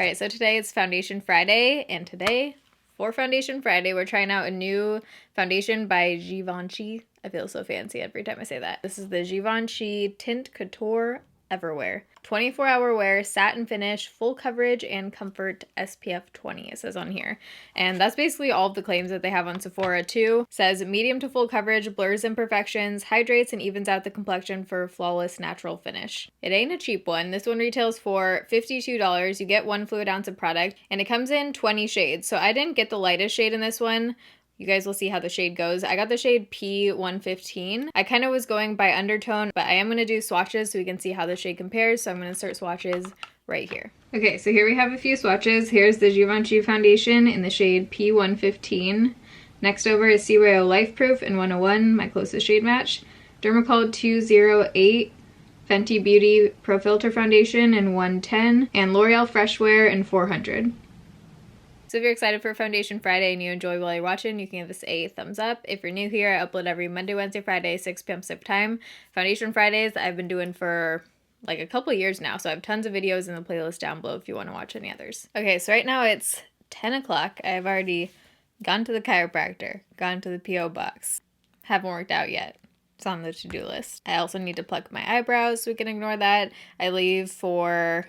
Alright, so today is Foundation Friday, and today, for Foundation Friday, we're trying out a new foundation by Givenchy. I feel so fancy every time I say that. This is the Givenchy Teint Couture Everwear. 24-hour wear, satin finish, full coverage, and comfort SPF 20, it says on here. And that's basically all of the claims that they have on Sephora too. It says medium to full coverage, blurs imperfections, hydrates and evens out the complexion for flawless natural finish. It ain't a cheap one. This one retails for $52. You get 1 fluid ounce of product, and it comes in 20 shades. So I didn't get the lightest shade in this one. You guys will see how the shade goes. I got the shade P115. I kind of was going by undertone, but I am going to do swatches so we can see how the shade compares. So I'm going to start swatches right here. Okay, so here we have a few swatches. Here's the Givenchy foundation in the shade P115. Next over is CYO Life Proof in 101, my closest shade match. Dermacol 208, Fenty Beauty Pro Filter Foundation in 110, and L'Oreal Fresh Wear in 400. So if you're excited for Foundation Friday and you enjoy while you're watching, you can give this a thumbs up. If you're new here, I upload every Monday, Wednesday, Friday, 6 p.m. Pacific time. Foundation Fridays I've been doing for like a couple years now, so I have tons of videos in the playlist down below if you want to watch any others. Okay, so right now it's 10 o'clock. I've already gone to the chiropractor, gone to the P.O. box. Haven't worked out yet. It's on the to-do list. I also need to pluck my eyebrows, so we can ignore that. I leave for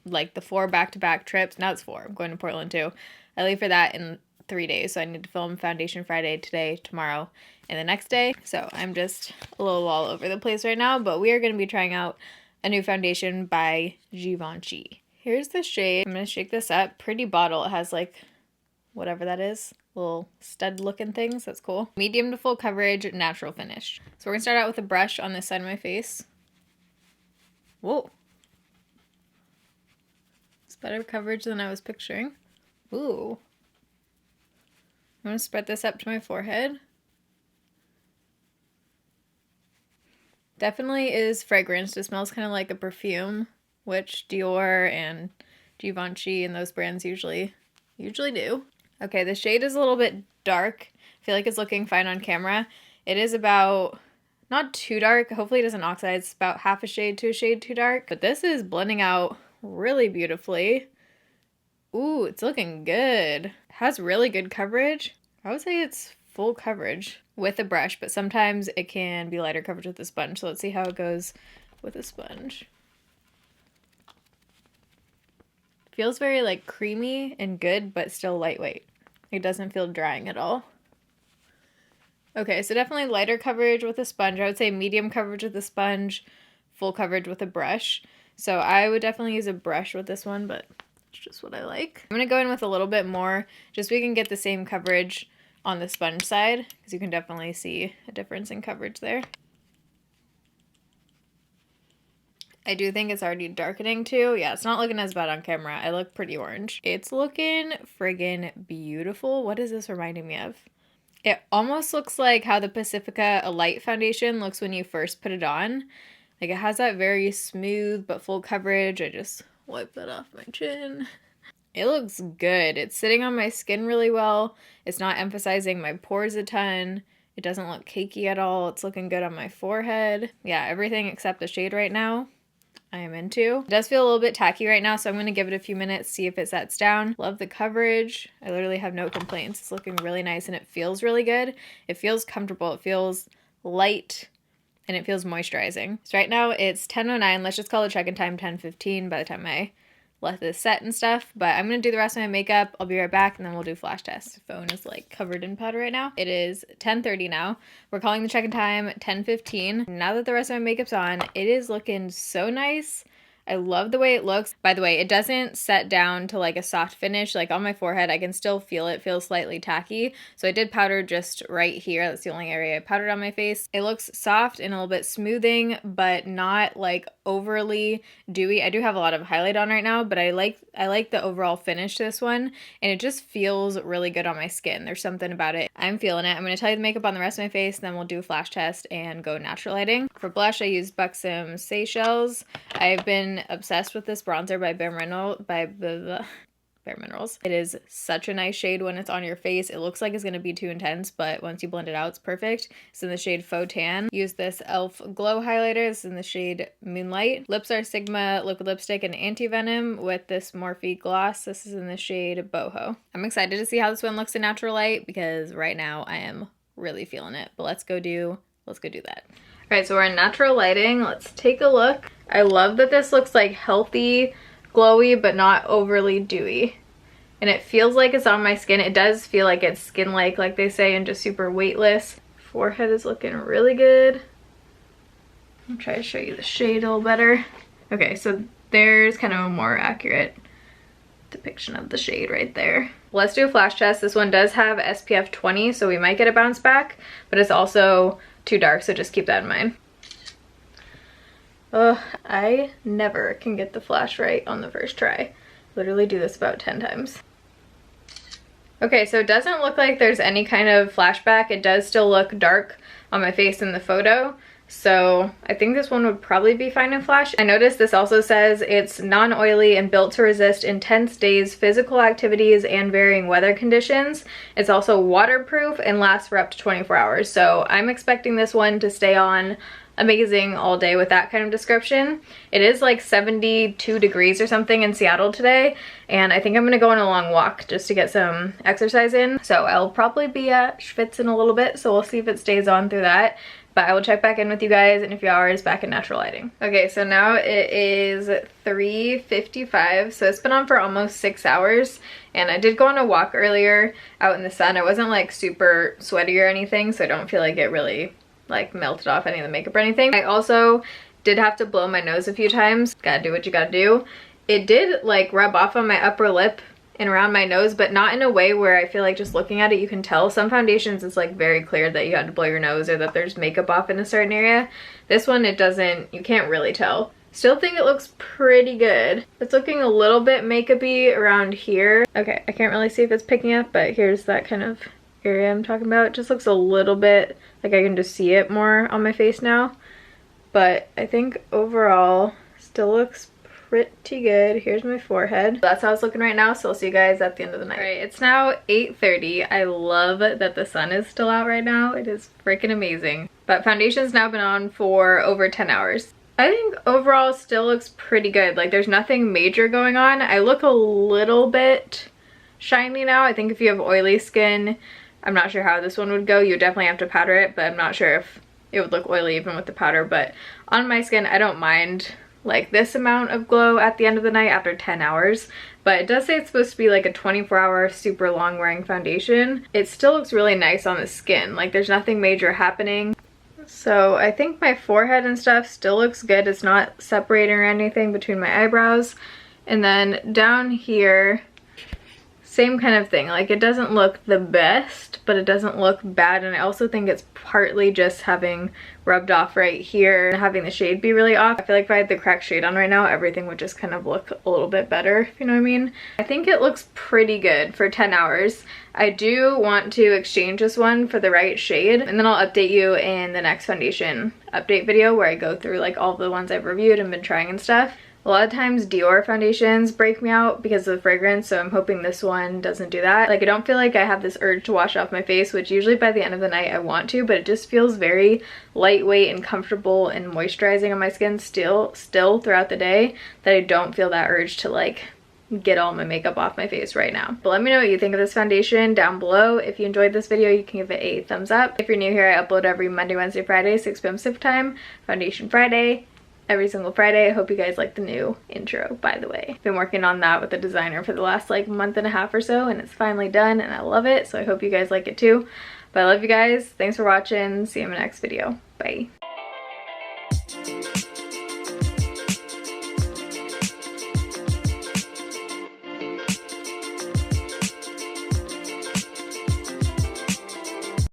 like the 4 back-to-back trips. Now it's 4. I'm going to Portland too. I leave for that in 3 days, so I need to film Foundation Friday today, tomorrow, and the next day. So I'm just a little all over the place right now, but we are going to be trying out a new foundation by Givenchy. Here's the shade. I'm going to shake this up. Pretty bottle. It has like whatever that is. Little stud looking things. That's cool. Medium to full coverage, natural finish. So we're going to start out with a brush on this side of my face. Whoa. It's better coverage than I was picturing. Ooh. I'm going to spread this up to my forehead. Definitely is fragranced. It smells kind of like a perfume, which Dior and Givenchy and those brands usually do. Okay, the shade is a little bit dark. I feel like it's looking fine on camera. It is about, not too dark. Hopefully it doesn't oxidize. It's about half a shade to a shade too dark. But this is blending out really beautifully. Ooh, it's looking good. It has really good coverage. I would say it's full coverage with a brush, but sometimes it can be lighter coverage with a sponge. So let's see how it goes with a sponge. Feels very like creamy and good, but still lightweight. It doesn't feel drying at all. Okay, so definitely lighter coverage with a sponge. I would say medium coverage with a sponge, full coverage with a brush. So I would definitely use a brush with this one, but it's just what I like. I'm going to go in with a little bit more just so we can get the same coverage on the sponge side, because you can definitely see a difference in coverage there. I do think it's already darkening too. Yeah, it's not looking as bad on camera. I look pretty orange. It's looking friggin' beautiful. What is this reminding me of? It almost looks like how the Pacifica A Light foundation looks when you first put it on. Like it has that very smooth but full coverage. I just wipe that off my chin. It looks good. It's sitting on my skin really well. It's not emphasizing my pores a ton. It doesn't look cakey at all. It's looking good on my forehead. Yeah, everything except the shade right now I am into. It does feel a little bit tacky right now, so I'm going to give it a few minutes, see if it sets down. Love the coverage. I literally have no complaints. It's looking really nice and it feels really good. It feels comfortable. It feels light. And it feels moisturizing. So right now it's 10:09. Let's just call the check-in time 10:15 by the time I let this set and stuff. But I'm going to do the rest of my makeup. I'll be right back and then we'll do flash tests. The phone is like covered in powder right now. It is 10:30 now. We're calling the check-in time 10:15. Now that the rest of my makeup's on, it is looking so nice. I love the way it looks. By the way, it doesn't set down to like a soft finish. Like on my forehead, I can still feel it. It feels slightly tacky. So I did powder just right here. That's the only area I powdered on my face. It looks soft and a little bit smoothing, but not like overly dewy. I do have a lot of highlight on right now, but I like the overall finish to this one, and it just feels really good on my skin. There's something about it. I'm feeling it. I'm going to tell you the makeup on the rest of my face, then we'll do a flash test and go natural lighting. For blush, I used Buxom Seychelles. I've been obsessed with this bronzer by Bare Minerals. It is such a nice shade when it's on your face. It looks like it's going to be too intense, but once you blend it out, it's perfect. It's in the shade Faux Tan. Use this e.l.f. Glow Highlighter. This is in the shade Moonlight. Lips are Sigma Liquid Lipstick and Anti-Venom with this Morphe Gloss. This is in the shade Boho. I'm excited to see how this one looks in natural light because right now I am really feeling it. But let's go do that. All right, so we're in natural lighting. Let's take a look. I love that this looks like healthy, glowy, but not overly dewy. And it feels like it's on my skin. It does feel like it's skin-like they say, and just super weightless. Forehead is looking really good. I'll try to show you the shade a little better. Okay, so there's kind of a more accurate depiction of the shade right there. Let's do a flash test. This one does have SPF 20, so we might get a bounce back, but it's also too dark, so just keep that in mind. Oh, I never can get the flash right on the first try. Literally do this about 10 times. Okay, so it doesn't look like there's any kind of flashback. It does still look dark on my face in the photo. So I think this one would probably be fine in flash. I noticed this also says it's non-oily and built to resist intense days, physical activities, and varying weather conditions. It's also waterproof and lasts for up to 24 hours. So I'm expecting this one to stay on amazing all day with that kind of description. It is like 72 degrees or something in Seattle today, and I think I'm gonna go on a long walk just to get some exercise in. So I'll probably be at Schwitz in a little bit, so we'll see if it stays on through that. But I will check back in with you guys in a few hours back in natural lighting. Okay, so now it is 3:55, so it's been on for almost 6 hours. And I did go on a walk earlier out in the sun. I wasn't like super sweaty or anything, so I don't feel like it really like melted off any of the makeup or anything. I also did have to blow my nose a few times. Gotta do what you gotta do. It did like rub off on my upper lip and around my nose, but not in a way where I feel like just looking at it you can tell. Some foundations it's like very clear that you had to blow your nose or that there's makeup off in a certain area. This one it doesn't, you can't really tell. Still think it looks pretty good. It's looking a little bit makeup-y around here. Okay, I can't really see if it's picking up, but here's that kind of area I'm talking about. It just looks a little bit like I can just see it more on my face now. But I think overall still looks pretty good. Here's my forehead. That's how it's looking right now, so I'll see you guys at the end of the night. Alright, it's now 8:30. I love that the sun is still out right now. It is freaking amazing. But foundation's now been on for over 10 hours. I think overall still looks pretty good. Like there's nothing major going on. I look a little bit shiny now. I think if you have oily skin, I'm not sure how this one would go. You would definitely have to powder it, but I'm not sure if it would look oily even with the powder. But on my skin, I don't mind like this amount of glow at the end of the night after 10 hours. But it does say it's supposed to be like a 24-hour super long wearing foundation. It still looks really nice on the skin. Like there's nothing major happening. So I think my forehead and stuff still looks good. It's not separating or anything between my eyebrows. And then down here, same kind of thing. Like it doesn't look the best, but it doesn't look bad. And I also think it's partly just having rubbed off right here and having the shade be really off. I feel like if I had the correct shade on right now, everything would just kind of look a little bit better, if you know what I mean. I think it looks pretty good for 10 hours. I do want to exchange this one for the right shade, and then I'll update you in the next foundation update video where I go through like all the ones I've reviewed and been trying and stuff. A lot of times Dior foundations break me out because of the fragrance, so I'm hoping this one doesn't do that. Like I don't feel like I have this urge to wash off my face, which usually by the end of the night I want to, but it just feels very lightweight and comfortable and moisturizing on my skin still throughout the day, that I don't feel that urge to like get all my makeup off my face right now. But let me know what you think of this foundation down below. If you enjoyed this video, you can give it a thumbs up. If you're new here, I upload every Monday, Wednesday, Friday, 6 p.m. Pacific time, Foundation Friday. Every single Friday. I hope you guys like the new intro, by the way. I've been working on that with the designer for the last like month and a half or so, and it's finally done and I love it, so I hope you guys like it too. But I love you guys. Thanks for watching. See you in my next video. Bye.